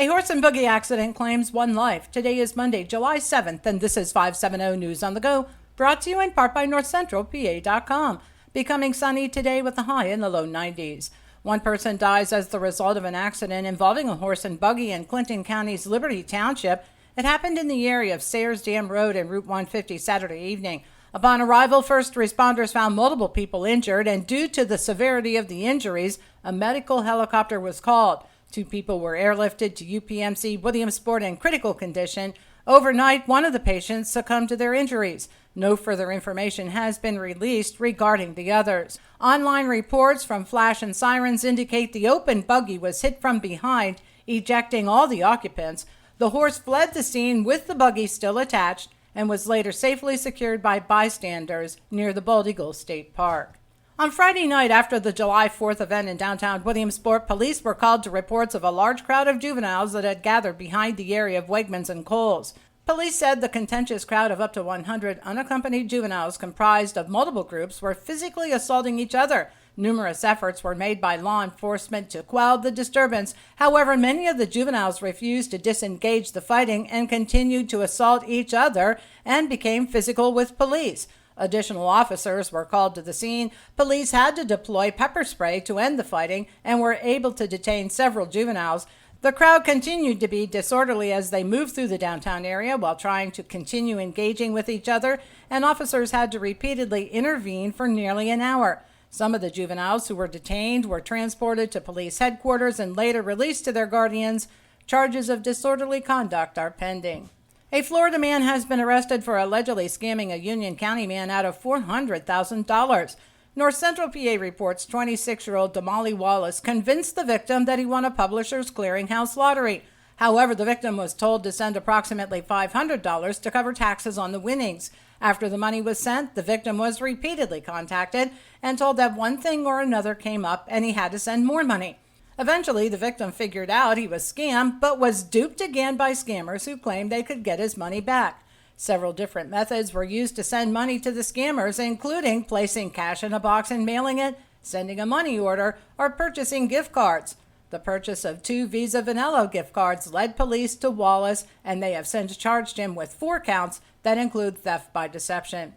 A horse and buggy accident claims one life. Today is Monday, July 7th, and this is 570 News on the Go, brought to you in part by NorthCentralPA.com. Becoming sunny today with a high in the low 90s. One person dies as the result of an accident involving a horse and buggy in Clinton County's Liberty Township. It happened in the area of Sayers Dam Road and Route 150 Saturday evening. Upon arrival, first responders found multiple people injured, and due to the severity of the injuries, a medical helicopter was called. 2 people were airlifted to UPMC Williamsport in critical condition. Overnight, one of the patients succumbed to their injuries. No further information has been released regarding the others. Online reports from flash and sirens indicate the open buggy was hit from behind, ejecting all the occupants. The horse fled the scene with the buggy still attached and was later safely secured by bystanders near the Bald Eagle State Park. On Friday night, after the July 4th event in downtown Williamsport, police were called to reports of a large crowd of juveniles that had gathered behind the area of Wegmans and Kohl's. Police said the contentious crowd of up to 100 unaccompanied juveniles comprised of multiple groups were physically assaulting each other. Numerous efforts were made by law enforcement to quell the disturbance. However, many of the juveniles refused to disengage the fighting and continued to assault each other and became physical with police. Additional officers were called to the scene. Police had to deploy pepper spray to end the fighting and were able to detain several juveniles. The crowd continued to be disorderly as they moved through the downtown area while trying to continue engaging with each other, and officers had to repeatedly intervene for nearly an hour. Some of the juveniles who were detained were transported to police headquarters and later released to their guardians. Charges of disorderly conduct are pending. A Florida man has been arrested for allegedly scamming a Union County man out of $400,000. North Central PA reports 26-year-old Damali Wallace convinced the victim that he won a Publishers Clearinghouse lottery. However, the victim was told to send approximately $500 to cover taxes on the winnings. After the money was sent, the victim was repeatedly contacted and told that one thing or another came up and he had to send more money. Eventually, the victim figured out he was scammed, but was duped again by scammers who claimed they could get his money back. Several different methods were used to send money to the scammers, including placing cash in a box and mailing it, sending a money order, or purchasing gift cards. The purchase of 2 Visa Vanilla gift cards led police to Wallace, and they have since charged him with 4 counts that include theft by deception.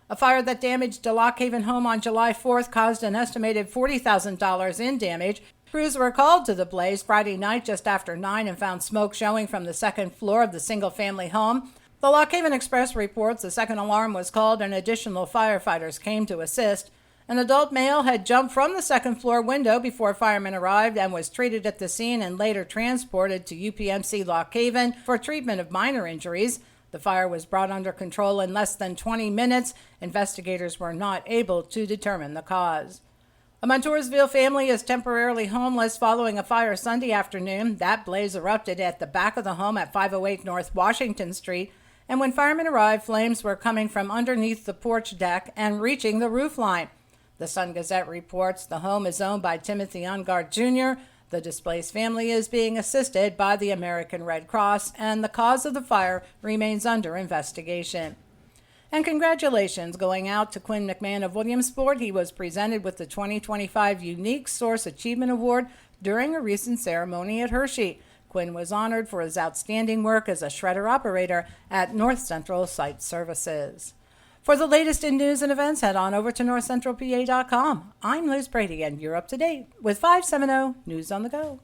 A fire that damaged a Lock Haven home on July 4th caused an estimated $40,000 in damage. Crews were called to the blaze Friday night just after 9 and found smoke showing from the second floor of the single-family home. The Lock Haven Express reports the second alarm was called and additional firefighters came to assist. An adult male had jumped from the second-floor window before firemen arrived and was treated at the scene and later transported to UPMC Lock Haven for treatment of minor injuries. The fire was brought under control in less than 20 minutes. Investigators were not able to determine the cause. A Montoursville family is temporarily homeless following a fire Sunday afternoon. That blaze erupted at the back of the home at 508 North Washington Street, and when firemen arrived, flames were coming from underneath the porch deck and reaching the roof line. The Sun-Gazette reports the home is owned by Timothy Ungard Jr. The displaced family is being assisted by the American Red Cross, and the cause of the fire remains under investigation. And congratulations going out to Quinn McMahon of Williamsport. He was presented with the 2025 Unique Source Achievement Award during a recent ceremony at Hershey. Quinn was honored for his outstanding work as a shredder operator at North Central Site Services. For the latest in news and events, head on over to NorthCentralPA.com. I'm Liz Brady, and you're up to date with 570 News on the Go.